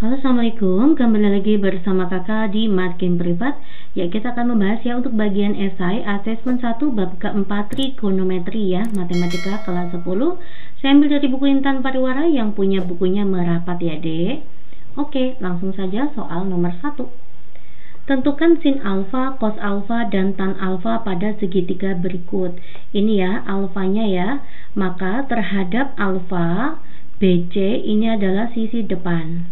Halo, assalamualaikum. Kembali lagi bersama kakak di Makin Privat. Ya, kita akan membahas ya untuk bagian esai asesmen 1 bab keempat trigonometri ya, matematika kelas 10. Saya ambil dari buku Intan Pariwara yang punya bukunya merapat ya, Dek. Oke, langsung saja soal nomor 1. Tentukan sin alfa, cos alfa, dan tan alfa pada segitiga berikut. Ini ya, alfanya ya. Maka terhadap alfa, BC ini adalah sisi depan.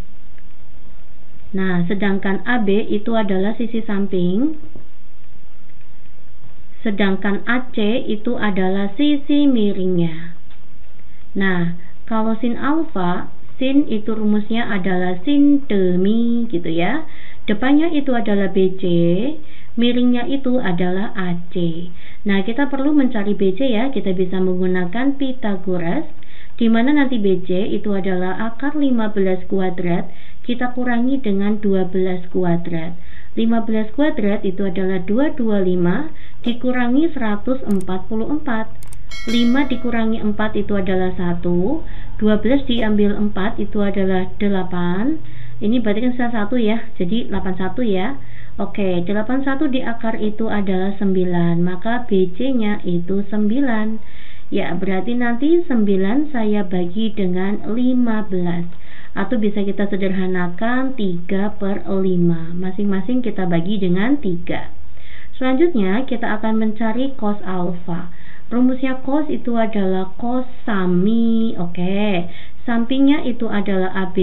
Nah, sedangkan AB itu adalah sisi samping. Sedangkan AC itu adalah sisi miringnya. Nah, kalau sin alfa, sin itu rumusnya adalah sin demi gitu ya. Depannya itu adalah BC, miringnya itu adalah AC. Nah, kita perlu mencari BC ya. Kita bisa menggunakan Pythagoras, di mana nanti BC itu adalah akar 15 kuadrat, kita kurangi dengan 12 kuadrat. 15 kuadrat itu adalah 225 dikurangi 144. 5 dikurangi 4 itu adalah 1. 12 diambil 4 itu adalah 8. Ini berarti kan sisa 1 ya, jadi 81 ya. Oke, 81 di akar itu adalah 9, maka BC-nya itu 9. Ya, berarti nanti 9 saya bagi dengan 15. Atau bisa kita sederhanakan 3/5. Masing-masing kita bagi dengan 3. Selanjutnya kita akan mencari cos alfa. Rumusnya cos itu adalah cos sami. Oke, sampingnya itu adalah AB,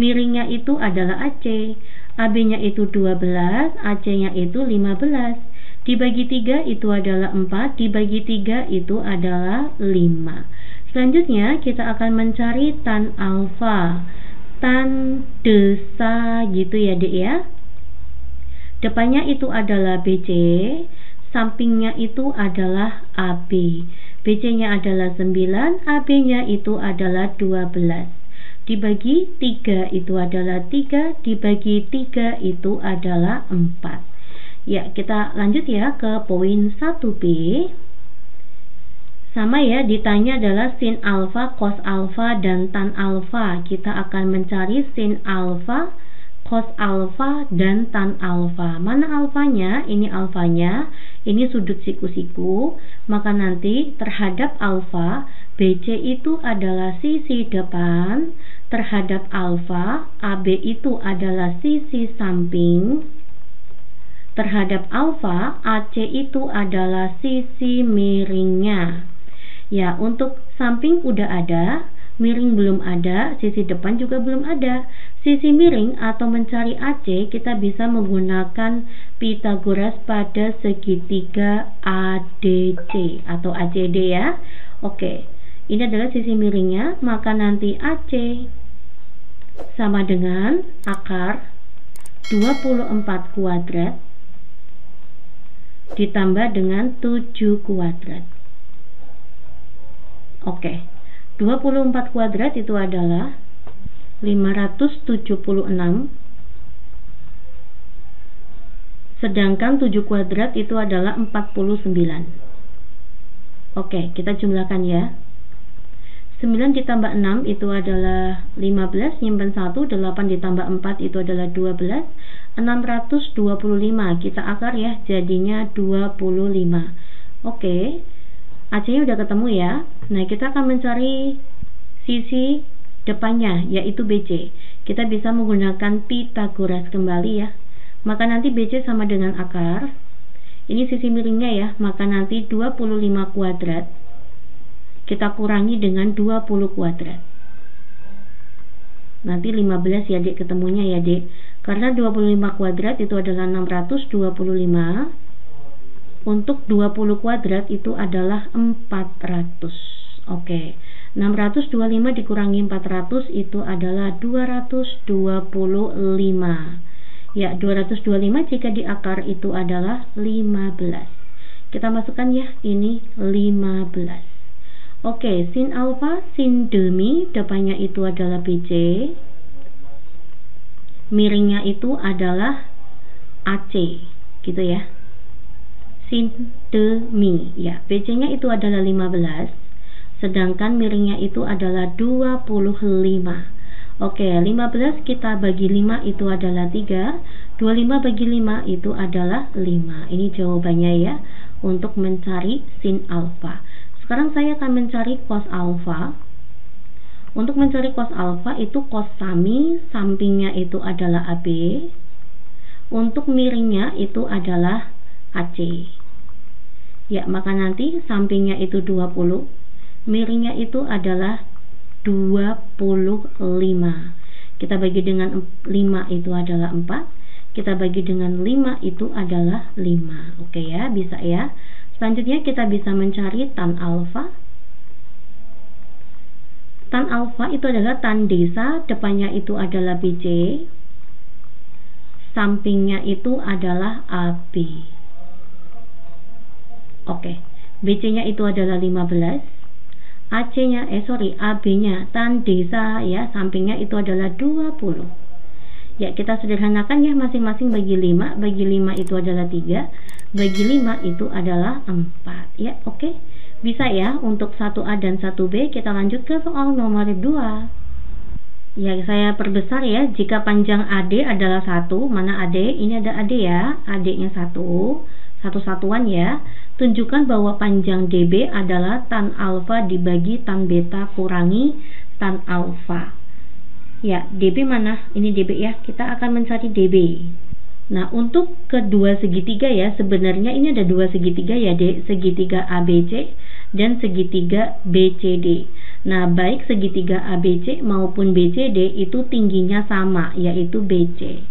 miringnya itu adalah AC. AB-nya itu 12, AC-nya itu 15. Dibagi 3 itu adalah 4, dibagi 3 itu adalah 5. Selanjutnya kita akan mencari tan alfa, tan desa gitu ya, Dek ya. Depannya itu adalah BC, sampingnya itu adalah AB. BC-nya adalah 9, AB-nya itu adalah 12. Dibagi 3 itu adalah 3, dibagi 3 itu adalah 4. Ya, kita lanjut ya ke poin 1B. Sama ya, ditanya adalah sin alfa, cos alfa, dan tan alfa. Kita akan mencari sin alfa, cos alfa, dan tan alfa. Mana alfanya? Ini alfanya, ini sudut siku-siku. Maka nanti terhadap alfa, BC itu adalah sisi depan. Terhadap alfa, AB itu adalah sisi samping. Terhadap alfa, AC itu adalah sisi miringnya. Ya, untuk samping udah ada, miring belum ada, sisi depan juga belum ada. Sisi miring atau mencari AC kita bisa menggunakan Pythagoras pada segitiga ADC atau ACD ya. Oke, ini adalah sisi miringnya, maka nanti AC sama dengan akar 24 kuadrat ditambah dengan 7 kuadrat. Oke, 24 kuadrat itu adalah 576, sedangkan 7 kuadrat itu adalah 49. Oke, kita jumlahkan ya. 9 ditambah 6 itu adalah 15, nyimpen 1, 8 ditambah 4 itu adalah 12, 625, kita akar ya, jadinya 25. Oke, AC-nya udah ketemu ya. Nah, kita akan mencari sisi depannya, yaitu BC. Kita bisa menggunakan Pythagoras kembali ya. Maka nanti BC sama dengan akar. Ini sisi miringnya ya, maka nanti 25 kuadrat kita kurangi dengan 20 kuadrat. Nanti 15 ya, Dek, ketemunya ya, Dek. Karena 25 kuadrat itu adalah 625. Untuk 20 kuadrat itu adalah 400. Oke, 625 dikurangi 400 itu adalah 225. Ya, 225 jika di akar itu adalah 15. Kita masukkan ya, ini 15. Oke, sin alfa, sin demi, depannya itu adalah BC, miringnya itu adalah AC, gitu ya. Sin demi, ya, BC-nya itu adalah 15, sedangkan miringnya itu adalah 25. Oke, 15 kita bagi 5 itu adalah 3. 25 bagi 5 itu adalah 5. Ini jawabannya ya, untuk mencari sin alfa. Sekarang saya akan mencari cos alfa. Untuk mencari cos alfa itu cos sami, sampingnya itu adalah AB. Untuk miringnya itu adalah AC. Ya, maka nanti sampingnya itu 20, miringnya itu adalah 25. Kita bagi dengan 5 itu adalah 4. Kita bagi dengan 5 itu adalah 5. Oke ya, bisa ya. Selanjutnya kita bisa mencari tan alfa. Tan alfa itu adalah tan desa, depannya itu adalah BC. Sampingnya itu adalah AB. Oke, BC-nya itu adalah 15. AB-nya tan desa ya, sampingnya itu adalah 20. Ya, kita sederhanakan ya, masing-masing bagi 5. Bagi 5 itu adalah 3. Bagi 5 itu adalah 4. Ya, oke. Bisa ya, untuk 1A dan 1B. Kita lanjut ke soal nomor 2. Ya, saya perbesar ya. Jika panjang AD adalah 1, mana AD? Ini ada AD ya. AD-nya 1. Satu satuan ya. Tunjukkan bahwa panjang DB adalah tan alfa dibagi tan beta kurangi tan alfa. Ya, DB mana? Ini DB ya. Kita akan mencari DB. Nah, untuk kedua segitiga ya, sebenarnya ini ada dua segitiga ya, segitiga ABC dan segitiga BCD. Nah, baik segitiga ABC maupun BCD itu tingginya sama, yaitu BC.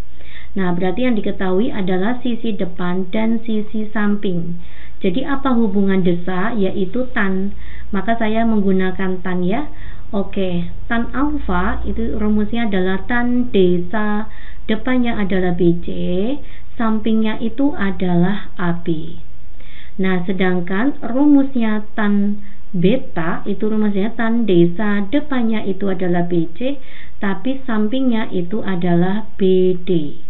Nah, berarti yang diketahui adalah sisi depan dan sisi samping. Jadi apa hubungan desa? Yaitu tan. Maka saya menggunakan tan ya. Oke, tan alfa itu rumusnya adalah tan desa, depannya adalah BC, sampingnya itu adalah AB. Nah, sedangkan rumusnya tan beta itu rumusnya tan desa, depannya itu adalah BC, tapi sampingnya itu adalah BD.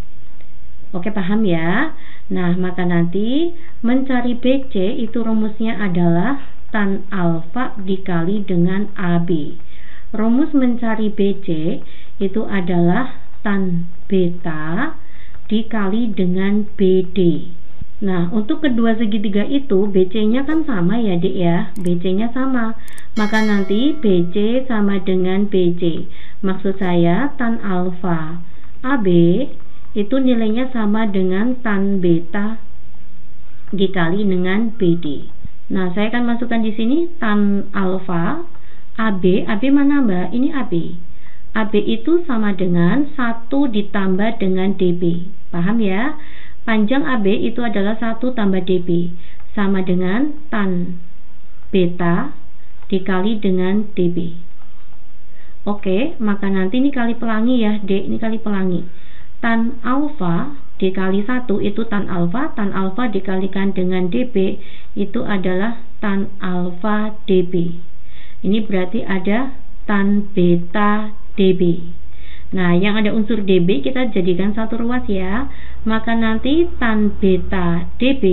Oke, paham ya? Nah, maka nanti mencari BC itu rumusnya adalah tan alfa dikali dengan AB. Rumus mencari BC itu adalah tan beta dikali dengan BD. Nah, untuk kedua segitiga itu BC-nya kan sama ya, Dik ya. BC-nya sama. Maka nanti BC sama dengan BC. Maksud saya tan alfa AB itu nilainya sama dengan tan beta dikali dengan BD. Nah, saya akan masukkan di sini tan alfa AB. AB mana, Mbak? Ini AB. AB itu sama dengan 1 ditambah dengan DB. Paham ya? Panjang AB itu adalah 1 tambah DB, sama dengan tan beta dikali dengan DB. Oke, maka nanti ini kali pelangi ya, D, ini kali pelangi. Tan alfa dikali 1 itu tan alfa dikalikan dengan DB itu adalah tan alfa DB. Ini berarti ada tan beta DB. Nah, yang ada unsur DB kita jadikan satu ruas ya. Maka nanti tan beta DB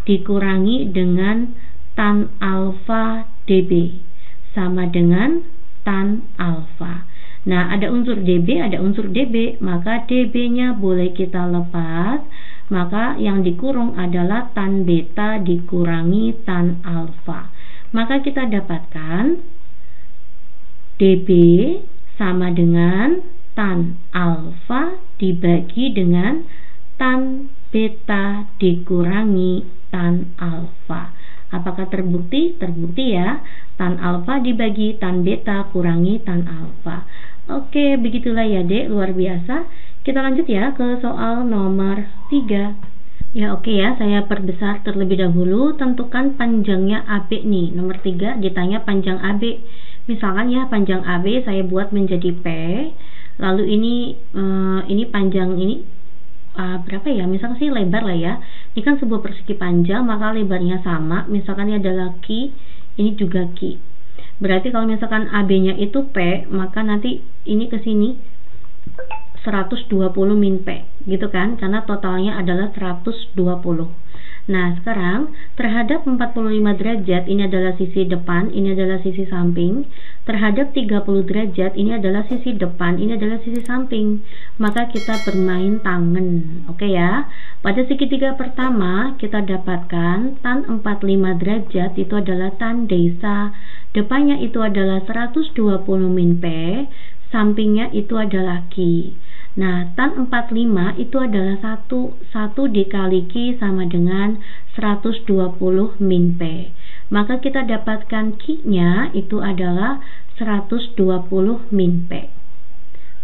dikurangi dengan tan alfa DB sama dengan tan alfa. Nah, ada unsur DB, ada unsur DB, maka DB-nya boleh kita lepas. Maka yang dikurung adalah tan beta dikurangi tan alfa. Maka kita dapatkan DB sama dengan tan alfa dibagi dengan tan beta dikurangi tan alfa. Apakah terbukti? Terbukti ya. Tan alfa dibagi tan beta kurangi tan alfa. Oke, begitulah ya, Dek, luar biasa. Kita lanjut ya ke soal nomor 3. Ya, oke ya, saya perbesar terlebih dahulu. Tentukan panjangnya AB nih. Nomor 3 ditanya panjang AB. Misalkan ya, panjang AB saya buat menjadi P. Lalu ini panjang ini berapa ya? Misalkan sih lebar lah ya. Ini kan sebuah persegi panjang, maka lebarnya sama. Misalkan ini adalah Q, ini juga Q. Berarti kalau misalkan AB-nya itu P, maka nanti ini ke sini 120 min P, gitu kan? Karena totalnya adalah 120. Nah, sekarang terhadap 45 derajat ini adalah sisi depan, ini adalah sisi samping. Terhadap 30 derajat ini adalah sisi depan, ini adalah sisi samping. Maka kita bermain tangan. Oke ya. Pada segitiga pertama kita dapatkan tan 45 derajat itu adalah tan desa. Depannya itu adalah 120 min P, sampingnya itu adalah Ki. Nah, tan 45 itu adalah 1 dikali Ki sama dengan 120 min P. Maka kita dapatkan Ki-nya itu adalah 120 min P.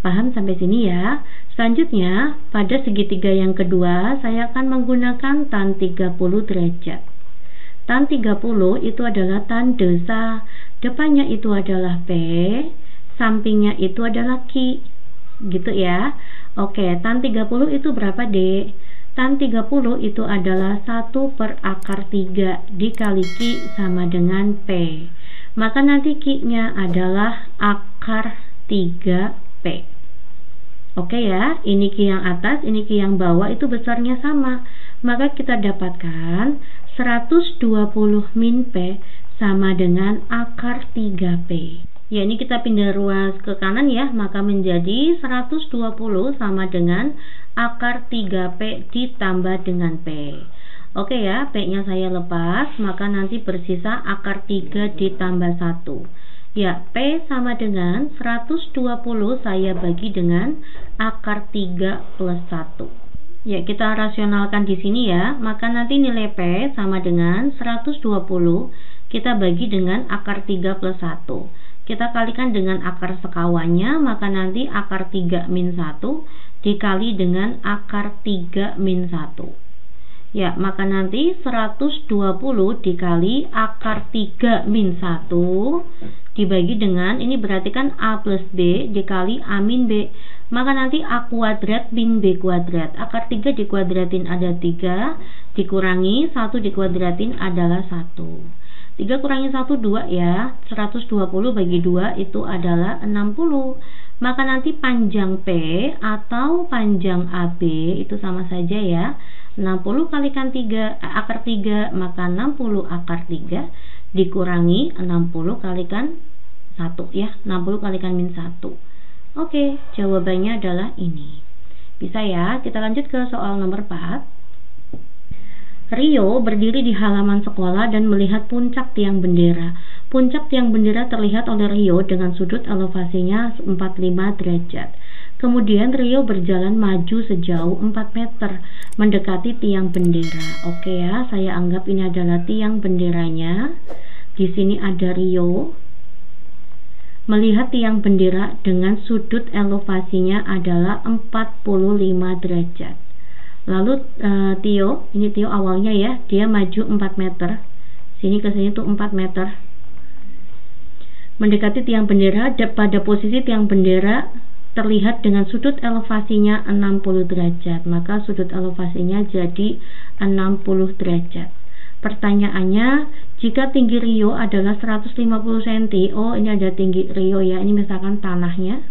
Paham sampai sini ya? Selanjutnya, pada segitiga yang kedua, saya akan menggunakan tan 30 derajat. Tan 30 itu adalah tan desa. Depannya itu adalah P, sampingnya itu adalah Ki. Gitu ya. Oke, tan 30 itu berapa, Dek? Tan 30 itu adalah 1 per akar 3 dikali Ki sama dengan P. Maka nanti Ki-nya adalah akar 3P. Oke ya, ini Ki yang atas, ini Ki yang bawah itu besarnya sama. Maka kita dapatkan 120 min P sama dengan akar 3P. Ya, ini kita pindah ruas ke kanan ya, maka menjadi 120 sama dengan akar 3P ditambah dengan P. Oke ya, P-nya saya lepas, maka nanti bersisa akar 3 ditambah 1. Ya, P sama dengan 120 saya bagi dengan akar 3 plus 1. Ya, kita rasionalkan di sini ya, maka nanti nilai P sama dengan 120 kita bagi dengan akar 3 plus 1. Kita kalikan dengan akar sekawannya, maka nanti akar 3 min 1 dikali dengan akar 3 min 1. Ya, maka nanti 120 dikali akar 3 min 1 dibagi dengan, ini berarti kan A plus B dikali A min B. Maka nanti A kuadrat min B kuadrat. Akar 3 dikuadratin ada 3, dikurangi 1 dikuadratin adalah 1. 3 kurangi 1, 2 ya. 120 bagi 2 itu adalah 60. Maka nanti panjang P atau panjang AB itu sama saja ya. 60 kalikan 3, akar 3, maka 60 akar 3 dikurangi 60 kalikan 1 ya. 60 kalikan min 1. Oke, jawabannya adalah ini. Bisa ya, kita lanjut ke soal nomor 4. Rio berdiri di halaman sekolah dan melihat puncak tiang bendera. Puncak tiang bendera terlihat oleh Rio dengan sudut elevasinya 45 derajat. Kemudian Rio berjalan maju sejauh 4 meter mendekati tiang bendera. Oke ya, saya anggap ini adalah tiang benderanya. Di sini ada Rio melihat tiang bendera dengan sudut elevasinya adalah 45 derajat. Lalu Tio, ini Tio awalnya ya, dia maju 4 meter. Sini ke sini tuh 4 meter. Mendekati tiang bendera, pada posisi tiang bendera terlihat dengan sudut elevasinya 60 derajat. Maka sudut elevasinya jadi 60 derajat. Pertanyaannya, jika tinggi Rio adalah 150 cm, oh ini ada tinggi Rio ya, ini misalkan tanahnya.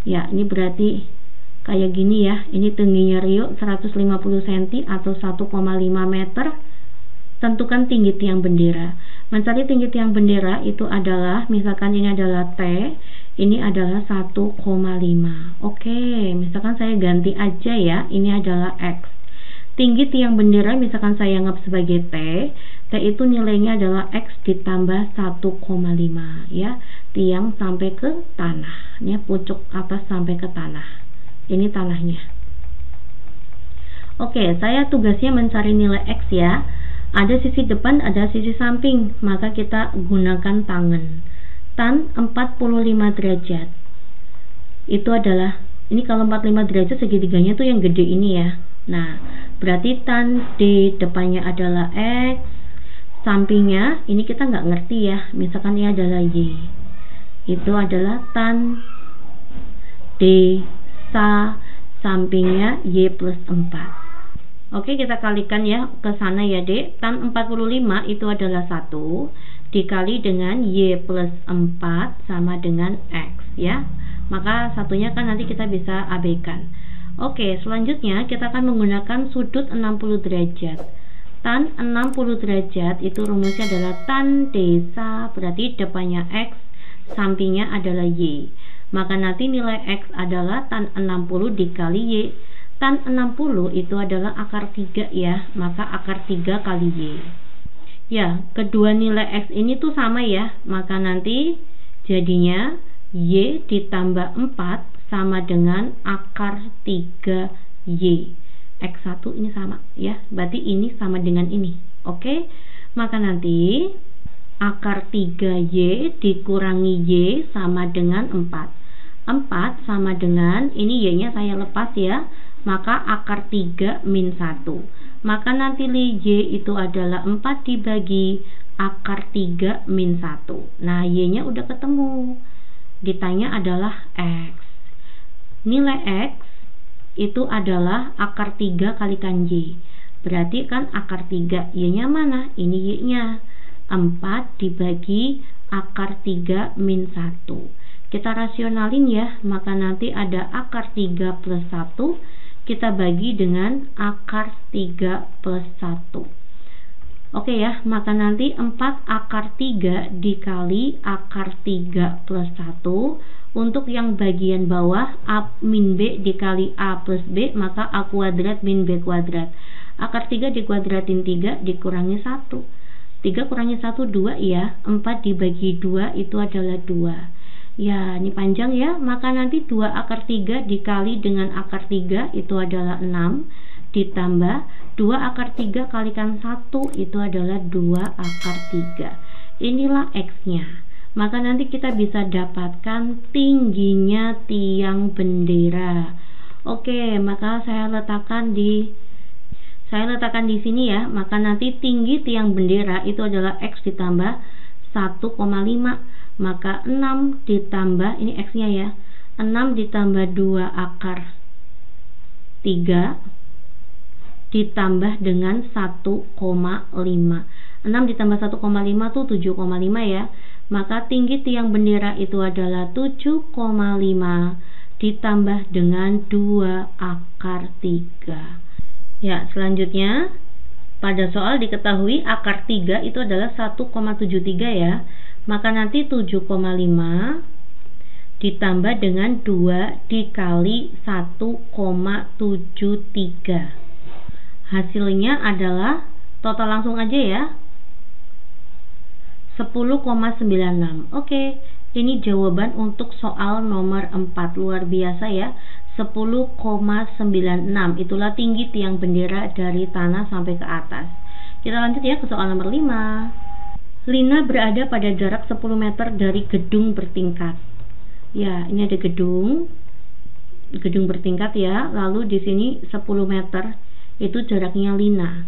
Ya, ini berarti kayak gini ya, ini tingginya Rio 150 cm atau 1,5 meter. Tentukan tinggi tiang bendera. Mencari tinggi tiang bendera itu adalah, misalkan ini adalah T, ini adalah 1,5. Oke, misalkan saya ganti aja ya, ini adalah X. Tinggi tiang bendera misalkan saya anggap sebagai T itu nilainya adalah X ditambah 1,5 ya, tiang sampai ke tanah, ya, pucuk atas sampai ke tanah. Ini tanahnya. Oke, saya tugasnya mencari nilai X ya. Ada sisi depan, ada sisi samping, maka kita gunakan tangan. Tan 45 derajat. Itu adalah, ini kalau 45 derajat segitiganya tuh yang gede ini ya. Nah, berarti tan D depannya adalah X, sampingnya ini kita nggak ngerti ya. Misalkan ini adalah Y. Itu adalah tan D sampingnya Y plus 4. Oke, kita kalikan ya ke sana ya Dek. Tan 45 itu adalah 1 dikali dengan Y plus 4 sama dengan X ya. Maka satunya kan nanti kita bisa abaikan. Oke, selanjutnya kita akan menggunakan sudut 60 derajat. Tan 60 derajat itu rumusnya adalah tan desa, berarti depannya X, sampingnya adalah Y. Maka nanti nilai X adalah tan 60 dikali Y. Tan 60 itu adalah akar 3 ya, maka akar 3 kali Y. Ya, kedua nilai X ini tuh sama ya, maka nanti jadinya Y ditambah 4 sama dengan akar 3Y. X1 ini sama ya, berarti ini sama dengan ini. Oke, maka nanti akar 3Y dikurangi Y sama dengan 4. 4 sama dengan, ini Y nya saya lepas ya, maka akar 3 min 1. Maka nanti Y itu adalah 4 dibagi akar 3 min 1. Nah, Y nya udah ketemu. Ditanya adalah X. Nilai X itu adalah akar 3 kalikan Y. Berarti kan akar 3, Y nya mana? Ini Y nya. 4 dibagi akar 3 min 1. Kita rasionalin ya, maka nanti ada akar 3 plus 1, kita bagi dengan akar 3 plus 1. Oke ya, maka nanti 4 akar 3 dikali akar 3 plus 1. Untuk yang bagian bawah, A min B dikali A plus B, maka A kuadrat min B kuadrat. Akar 3 dikuadratin 3 dikurangi 1. 3 kurangi 1, 2 ya. 4 dibagi 2 itu adalah 2. Ya, ini panjang ya. Maka nanti 2 akar 3 dikali dengan akar 3 itu adalah 6. Ditambah 2 akar 3 kalikan 1 itu adalah 2 akar 3. Inilah X-nya. Maka nanti kita bisa dapatkan tingginya tiang bendera. Oke, maka saya letakkan di sini ya. Maka nanti tinggi tiang bendera itu adalah X ditambah 1,5. Maka 6 ditambah, ini X-nya ya, 6 ditambah 2 akar 3 ditambah dengan 1,5. 6 ditambah 1,5 tuh 7,5 ya. Maka tinggi tiang bendera itu adalah 7,5 ditambah dengan 2 akar 3. Ya, selanjutnya pada soal diketahui akar 3 itu adalah 1,73 ya. Maka nanti 7,5 ditambah dengan 2 dikali 1,73. Hasilnya adalah, total langsung aja ya, 10,96. Oke, ini jawaban untuk soal nomor 4. Luar biasa ya, 10,96. Itulah tinggi tiang bendera dari tanah sampai ke atas. Kita lanjut ya ke soal nomor 5. Lina berada pada jarak 10 meter dari gedung bertingkat. Ya, ini ada gedung bertingkat ya. Lalu di sini 10 meter itu jaraknya Lina.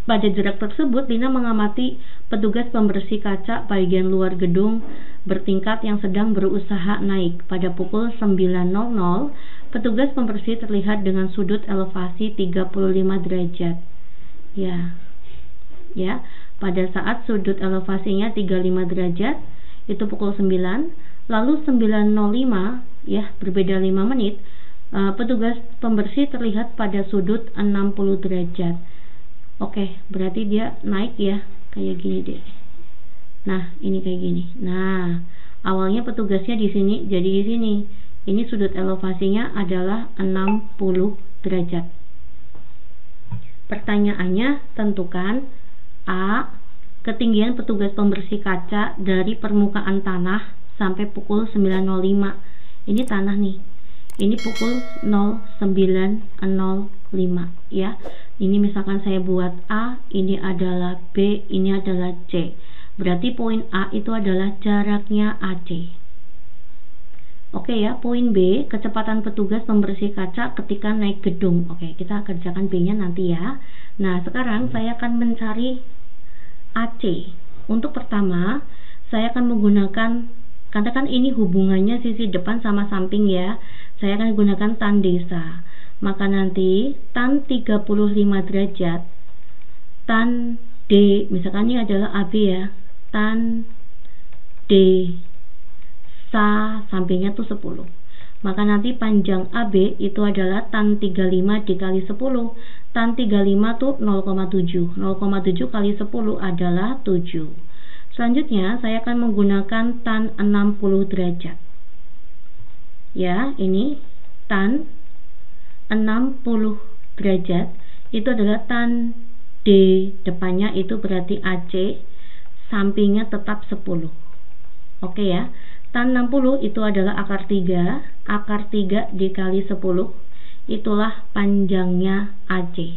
Pada jarak tersebut, Lina mengamati petugas pembersih kaca bagian luar gedung bertingkat yang sedang berusaha naik. Pada pukul 9.00, petugas pembersih terlihat dengan sudut elevasi 35 derajat. Ya, pada saat sudut elevasinya 35 derajat, itu pukul 9, lalu 9.05, ya, berbeda 5 menit, petugas pembersih terlihat pada sudut 60 derajat. Oke, berarti dia naik ya, kayak gini deh. Nah, ini kayak gini. Nah, awalnya petugasnya di sini, jadi di sini. Ini sudut elevasinya adalah 60 derajat. Pertanyaannya, tentukan A. Ketinggian petugas pembersih kaca dari permukaan tanah sampai pukul 9.05. Ini tanah nih. Ini pukul 09.05 ya. Ini misalkan saya buat A, ini adalah B, ini adalah C. Berarti poin A itu adalah jaraknya AC. Oke ya, poin B, kecepatan petugas pembersih kaca ketika naik gedung. Oke, kita kerjakan B-nya nanti ya. Nah, sekarang saya akan mencari AC. Untuk pertama, saya akan menggunakan, katakan ini hubungannya sisi depan sama samping ya. Saya akan gunakan tan desa. Maka nanti tan 35 derajat, tan D, misalkan ini adalah AB ya, tan D sa sampingnya tuh 10. maka nanti panjang AB itu adalah tan 35 dikali 10. Tan 35 tuh 0,7. 0,7 kali 10 adalah 7. Selanjutnya saya akan menggunakan tan 60 derajat. Ya, ini tan 60 derajat itu adalah tan D, depannya itu berarti AC, sampingnya tetap 10. Oke ya. Tan 60 itu adalah akar 3. Akar 3 dikali 10, itulah panjangnya AC.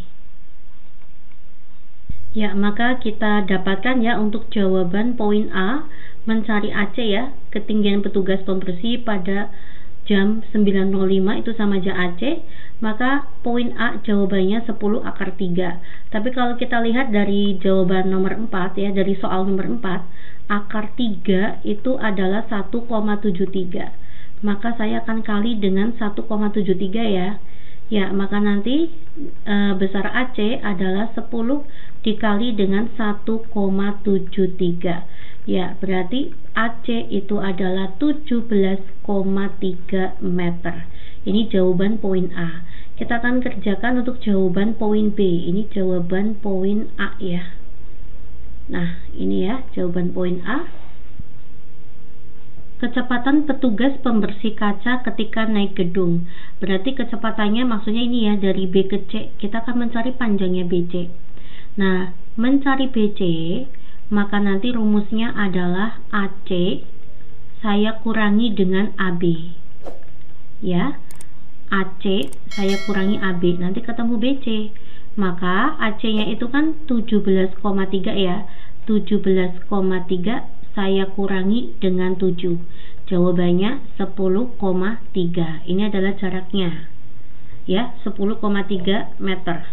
Ya, maka kita dapatkan ya untuk jawaban poin A, mencari AC ya, ketinggian petugas pembersih pada jam 9.05 itu sama aja AC, maka poin A jawabannya 10 akar 3. Tapi kalau kita lihat dari jawaban nomor 4 ya, dari soal nomor 4, akar 3 itu adalah 1,73. Maka saya akan kali dengan 1,73 ya. Ya, maka nanti besar AC adalah 10 dikali dengan 1,73. Ya, berarti AC itu adalah 17,3 meter. Ini jawaban poin A. Kita akan kerjakan untuk jawaban poin B. Ini jawaban poin A ya. Nah, ini ya jawaban poin A. Kecepatan petugas pembersih kaca ketika naik gedung. Berarti kecepatannya maksudnya ini ya, dari B ke C. Kita akan mencari panjangnya BC. Nah, mencari BC, maka nanti rumusnya adalah AC saya kurangi dengan AB. Ya, AC saya kurangi AB, nanti ketemu BC. Maka AC-nya itu kan 17,3 ya. 17,3 saya kurangi dengan 7. Jawabannya 10,3. Ini adalah jaraknya. Ya, 10,3 meter.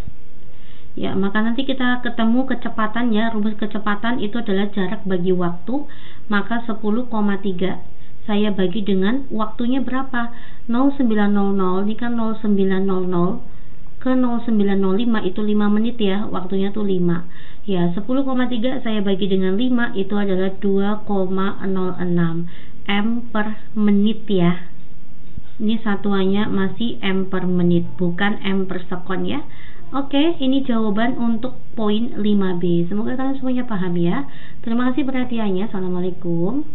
Ya, maka nanti kita ketemu kecepatan ya. Rumus kecepatan itu adalah jarak bagi waktu. Maka 10,3 saya bagi dengan waktunya berapa? 0900, ini kan 0900 ke 0905 itu 5 menit ya, waktunya tuh 5. Ya, 10,3 saya bagi dengan 5 itu adalah 2,06 M per menit ya. Ini satuannya masih M per menit, bukan M per sekon ya. Oke, ini jawaban untuk poin 5B. Semoga kalian semuanya paham ya. Terima kasih perhatiannya. Assalamualaikum.